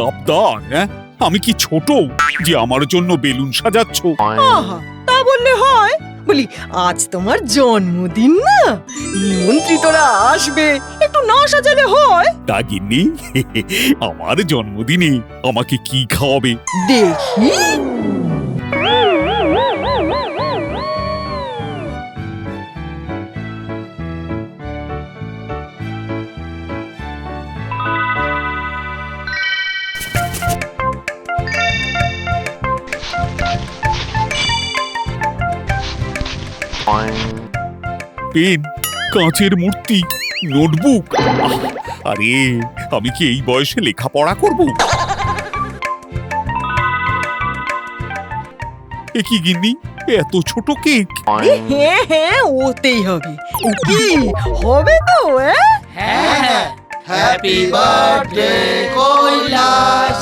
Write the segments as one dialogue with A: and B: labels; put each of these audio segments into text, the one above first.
A: আবদার! হ্যাঁ, আমি কি ছোট যে আমার জন্য বেলুন সাজাচ্ছ?
B: আহা, তা বললে হয়? বলি, আজ তোমার জন্মদিন না, নিমন্ত্রিতরা আসবে, একটু না সাজালে হয়?
A: তা গিন্নি, আমার জন্মদিনে আমাকে কি খাওয়াবে?
B: দেখি।
A: পেন, কাঁচের মূর্তি, নোটবুক। আরে, আমি কি এই বয়সে লেখাপড়া করব? এ কি গিন্নি, এত ছোট কেক?
B: হ্যাঁ হ্যাঁ, ওতেই হবে। কি হবে তো?
C: হ্যাঁ, হ্যাপি বার্থডে কৈলাস।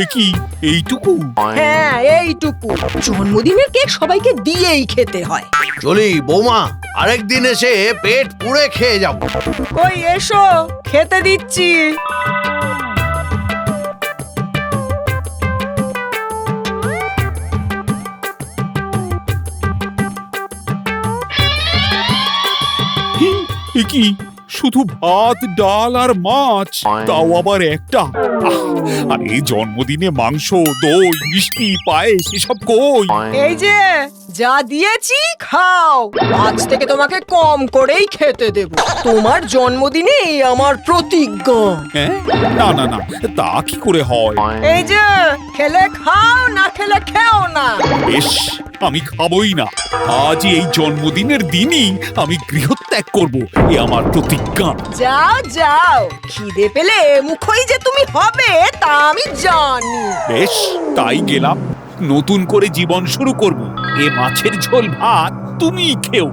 A: এ কি এইটুকু?
B: হ্যাঁ, এইটুকু। জন্মদিনের কেক সবাইকে দিয়েই খেতে হয়।
D: চলি বৌমা, আরেকদিন এসে পেট পুড়ে খেয়ে যাব।
B: ওই এসো, খেতে দিচ্ছি।
A: এ কি শুধু ভাত, ডাল আর মাছ, তাও আবার একটা? আরে, জন্মদিনে মাংস, দই, মিষ্টি, পায়েস এসব কই?
B: এই যে যা দিয়েছি খাও। আজ থেকে তোমাকে কম করেই খেতে দেব। তোমার জন্মদিনে এই আমার প্রতিজ্ঞা।
A: হ্যাঁ, না না না, তা কি করে হয়?
B: এই যে, খেলে খাও, না খেলে খেও না।
A: বেশ, আমি খাবই না। আজ এই জন্মদিনের দিনই আমি গৃহত্যাগ করব, এ আমার প্রতিজ্ঞা।
B: যাও যাও, খিদে পেলে মুখই যে তুমি হবে তা আমি জানি।
A: বেশ, তাই গেলাম। নতুন করে জীবন শুরু করব। এ মাছের ঝোল ভাত তুমিই খেও।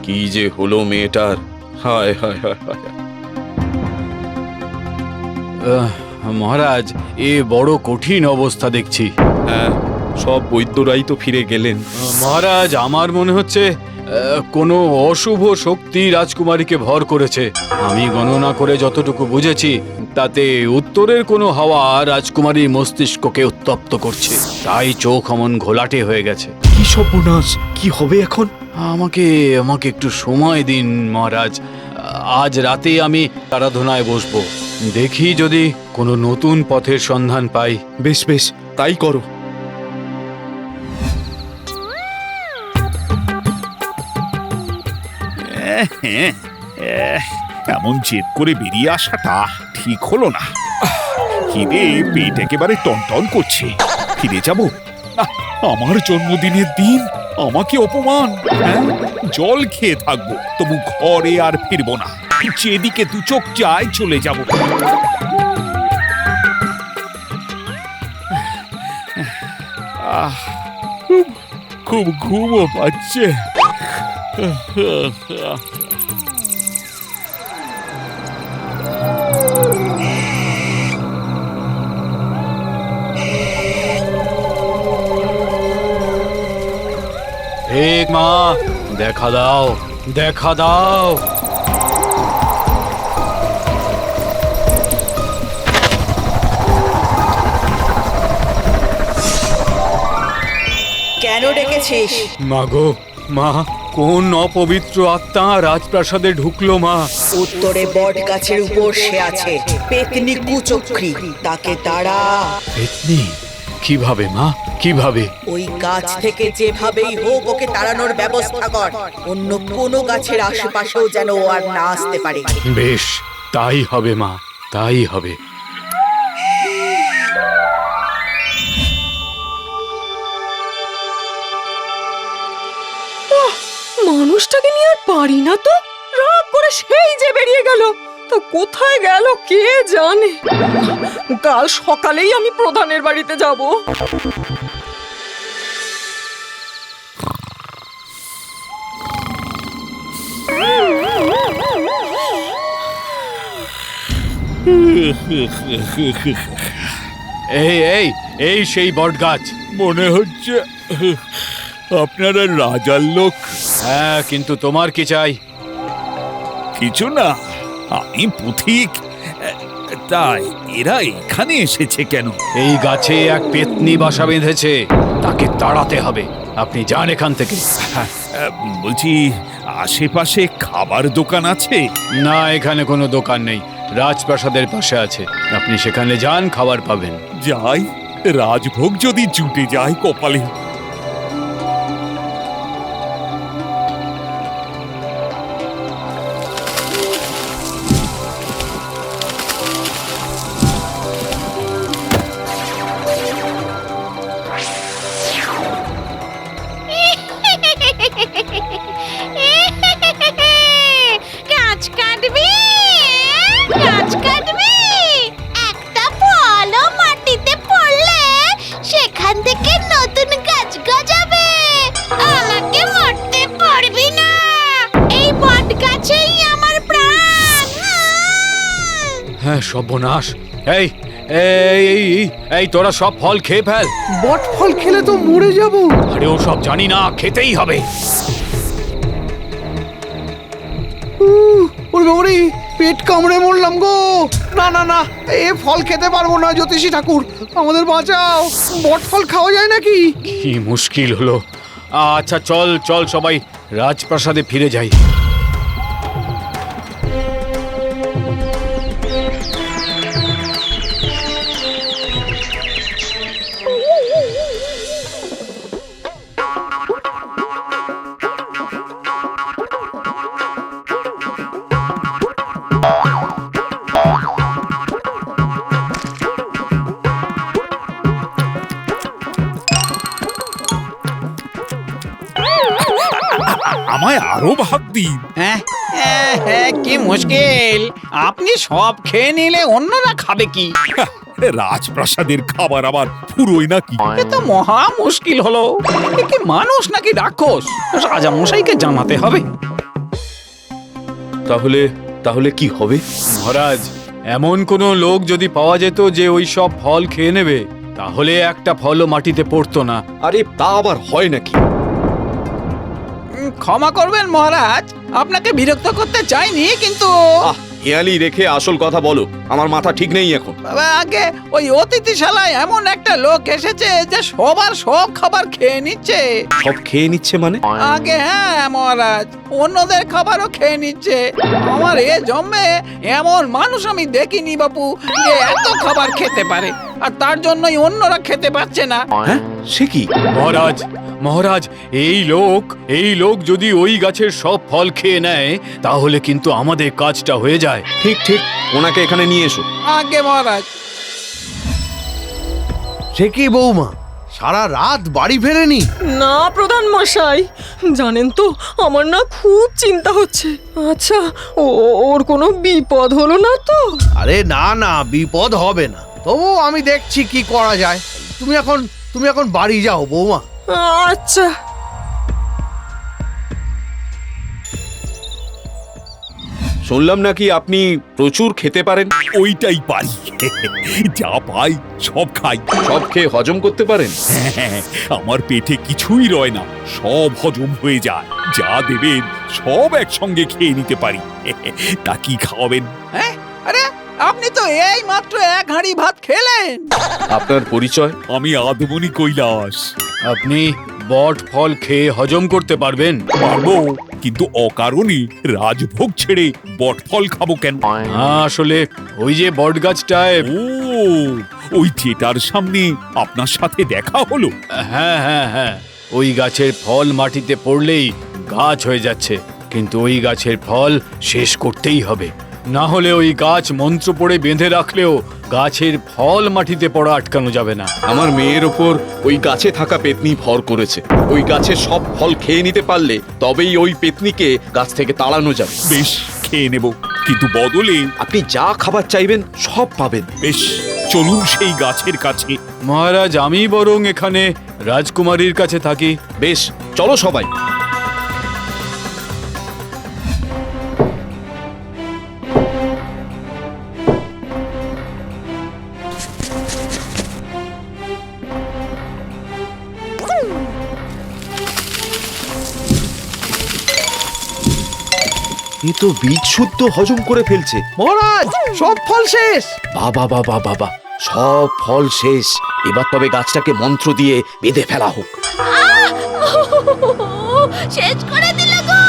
E: কি যে হলো মেয়েটার! হায় হায় হায় হায়!
F: মহারাজ, এ বড় কঠিন অবস্থা দেখছি।
E: হ্যাঁ, সব বৈদ্যরাই তো ফিরে গেলেন।
F: মহারাজ, আমার মনে হচ্ছে কোনো অশুভ শক্তি রাজকুমারীকে ভর করেছে। আমি গণনা করে যতটুকু বুঝেছি, তাতে উত্তরের কোনো হাওয়া রাজকুমারীর মস্তিষ্ককে উত্তপ্ত করছে, তাই চোখ অমন ঘোলাটে হয়ে গেছে।
D: কি সর্বনাশ! কি হবে এখন?
F: আমাকে আমাকে একটু সময় দিন মহারাজ। আজ রাতে আমি আরাধনায় বসবো। দেখি যদি কোনো নতুন পথের সন্ধান পাই।
E: বেশ বেশ, তাই করো।
A: এমন জেদ করে বেরিয়ে আসাটা ঠিক হলো না। খিদে পেট একেবারে টনটন করছে। ফিরে যাব? আমার জন্মদিনের দিন, আমাকে অপমান। হ্যাঁ, জল খেয়ে থাকবো, তবু ঘরে আর ফিরবো না। যেদিকে দু চোখ যায় চলে যাব। খুব খুব ঘুমও পাচ্ছে।
F: হে মা, দেখা দাও, দেখা দাও।
B: কেন ডেকেছিস?
F: মাগো, মা, কোন অপবিত্র আত্মা রাজপ্রাসাদে ঢুকলো মা?
G: উত্তরে বট গাছের উপর সে আছে, পেতনি কুচক্রী, তাকে তাড়া।
F: পেতনি? কিভাবে মা, কিভাবে?
G: ওই গাছ থেকে যেভাবেই হোক ওকে তাড়ানোর ব্যবস্থা কর। অন্য কোনো গাছের আশেপাশেও যেন ও আর না আসতে পারে।
F: বেশ, তাই হবে মা, তাই হবে।
B: মানুষটাকে নিয়ে আর পারি না তো। রাগ করে সেই যে বেরিয়ে গেল। তো কোথায় গেল কে জানে। কাল সকালেই আমি প্রধানের বাড়িতে যাব।
F: এই এই এই সেই বট গাছ।
A: মনে হচ্ছে আপনারা রাজার লোক।
F: হ্যাঁ, কিন্তু তোমার কি চাই?
A: কিছু না, আমি পথিক। তাই এরা এখানে এসেছে কেন?
F: এই গাছে এক পেতনি বাসা বেঁধেছে, তাকে তাড়াতে হবে। আপনি যান এখান থেকে।
A: বলছি, আশেপাশে খাবার দোকান আছে?
F: না, এখানে কোনো দোকান নেই, রাজপ্রাসাদের পাশে আছে। আপনি সেখানে যান, খাবার পাবেন।
A: যাই, রাজভোগ যদি জুটে যায় কপালে।
H: গাছ কাটবি, গাছ কাটবি। একটা ফলও মাটিতে পড়লে সেখান থেকে নতুন গাছ গজাবে। আমাকে মরতে পারবি না, এই বট গাছেই আমার প্রাণ।
F: হ্যাঁ, সর্বনাশ। এই এই এই- এই তোরা সব ফল খেয়ে ফেল।
D: বট ফল খেলে তো মরে যাব।
F: আরে ও সব জানি না, খেতেই হবে।
D: ওরে পেট কামড়ে মরলাম গো। না না না, এ ফল খেতে পারবো না জ্যোতিষী ঠাকুর, আমাদের বাঁচাও। বট ফল খাওয়া যায় নাকি?
F: কি মুশকিল হলো। আচ্ছা, চল চল সবাই রাজপ্রাসাদে ফিরে যাই।
A: আমায় আরো ভাগ দিন।
C: হ্যাঁ কি মুশকিল, আপনি সব খেয়ে নিলে অন্যরা খাবে কি?
A: রাজপ্রাসাদের খাবার আবার ফুরোয় নাকি?
C: এ তো মহা মুশকিল হলো। এ কি মানুষ নাকি রাক্ষস? রাজা মশাইকে জানাতে হবে।
E: তাহলে তাহলে কি হবে?
F: মহারাজ, এমন কোনো লোক যদি পাওয়া যেত যে ওই সব ফল খেয়ে নেবে, তাহলে একটা ফলও মাটিতে পড়তো না।
E: আরে তা আবার হয় নাকি?
C: ক্ষমা করবেন মহারাজ, আপনাকে বিরক্ত করতে চাইনি, কিন্তু
E: হেয়ালি রেখে আসল কথা বলো, আমার মাথা ঠিক নেই এখন।
C: আগে ওই অতিথিশালায় এমন একটা লোক এসেছে যে সবার সব খাবার খেয়ে নিচ্ছে।
E: সব খেয়ে নিচ্ছে মানে?
C: আগে হ্যাঁ মহারাজ, অন্যদের খাবারও খেয়ে নিচ্ছে। আমার এ জন্মে এমন মানুষ আমি দেখিনি বাপু যে এত খাবার খেতে পারে, আর তার জন্যই অন্যরা খেতে পারছে না।
E: হ্যাঁ, সে কি?
F: মহারাজ, মহারাজ, এই লোক যদি ওই গাছের সব ফল খেয়ে নেয়, তাহলে কিন্তু আমাদের কাজটা হয়ে যায়।
E: ঠিক ঠিক, ওনাকে এখানে নিয়ে এসো।
C: আগে মহারাজ।
D: সে কি বৌমা, সারা রাত বাড়ি ফেরেনি?
B: না প্রধান মশাই, জানেন তো আমার না খুব চিন্তা হচ্ছে। আচ্ছা, ওর কোনো বিপদ হলো না তো?
D: আরে না না, বিপদ হবে না। তবু আমি দেখছি কি করা যায়। তুমি এখন বাড়ি যাও বৌমা।
B: আচ্ছা।
E: শুনলাম নাকি আপনি প্রচুর খেতে পারেন।
A: ওইটাই পারি, যা পাই সব খাই।
E: সব খেয়ে হজম করতে পারেন?
A: আমার পেটে কিছুই রয় না, সব হজম হয়ে যায়। যা দেবেন সব একসঙ্গে খেয়ে নিতে পারি। তা কি খাওয়াবেন?
C: হ্যাঁ, আরে আপনি তো এই মাত্র এক হাঁড়ি ভাত খেলেন।
E: আপনার পরিচয়?
A: আমি আদমনি কৈলাস।
F: আপনি বট ফল খেয়ে হজম করতে পারবেন?
A: পারবো, কিন্তু অকারণে রাজভোগ ছেড়ে বটফল খাবো কেন?
F: আসলে ওই যে বট গাছটায়।
A: ও, ওই যেটার সামনে আপনার সাথে দেখা হলো।
F: হ্যাঁ হ্যাঁ হ্যাঁ, ওই গাছের ফল মাটিতে পড়লেই গাছ হয়ে যাচ্ছে, কিন্তু ওই গাছের ফল শেষ করতেই হবে। না হলে ওই গাছ মন্ত্র পড়ে বেঁধে রাখলেও গাছের ফল মাটিতে পড়া আটকানো যাবে না।
E: আমার মেয়ের ওপর ওই গাছে থাকা পেতনি ভর করেছে। ওই গাছের সব ফল খেয়ে নিতে পারলে তবেই ওই পেতনিকে গাছ থেকে তাড়ানো যাবে।
A: বেশ, খেয়ে নেব, কিন্তু বদলে
E: আপনি যা খাবার চাইবেন সব পাবেন।
A: বেশ, চলুন সেই গাছের কাছে।
F: মহারাজ, আমি বরং এখানে রাজকুমারীর কাছে থাকি।
E: বেশ, চলো সবাই। এ তো বীজ শুদ্ধ হজম করে ফেলছে।
D: মহারাজ সব ফল শেষ।
E: বাবা বাবা বাবা, সব ফল শেষ। এবার তবে গাছটাকে মন্ত্র দিয়ে বেঁধে ফেলা হোক।
H: শেষ করে দিল গো।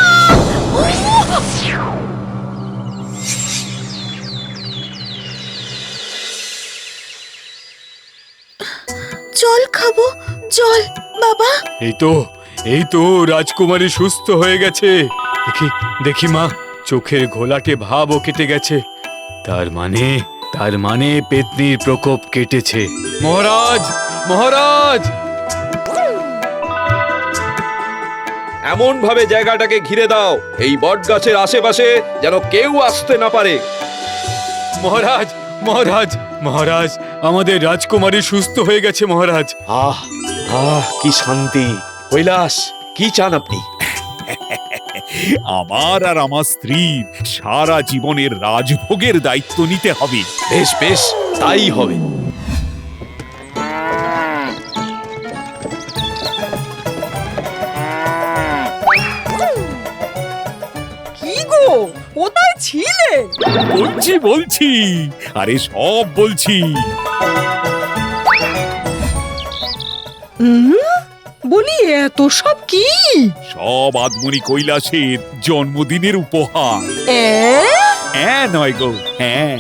G: জল খাবো, জল বাবা।
F: এই তো রাজকুমারী সুস্থ হয়ে গেছে। দেখি দেখি মা, চোখের ঘোলাটে ভাবও কেটে গেছে। তার মানে পেতনির প্রকোপ কেটেছে। মহারাজ, মহারাজ!
E: এমন ভাবে জায়গাটাকে ঘিরে দাও, এই বট গাছের আশেপাশে যেন কেউ আসতে না পারে।
F: মহারাজ, মহারাজ, মহারাজ! আমাদের রাজকুমারী সুস্থ হয়ে গেছে মহারাজ।
E: আহ আহ, কি শান্তি! কৈলাস, কি চান আপনি?
A: আমার আর আমার স্ত্রীর সারা জীবনের রাজভোগের দায়িত্ব নিতে হবে।
E: বেশ বেশ, তাই হবে।
B: কি গো, কোথায় ছিলে?
A: বলছি আরে সব বলছি।
B: বলি এত সব কি?
A: সব আদমনি কৈলাসের জন্মদিনের উপহার।
B: এ?
A: হ্যাঁ নয় গো, হ্যাঁ।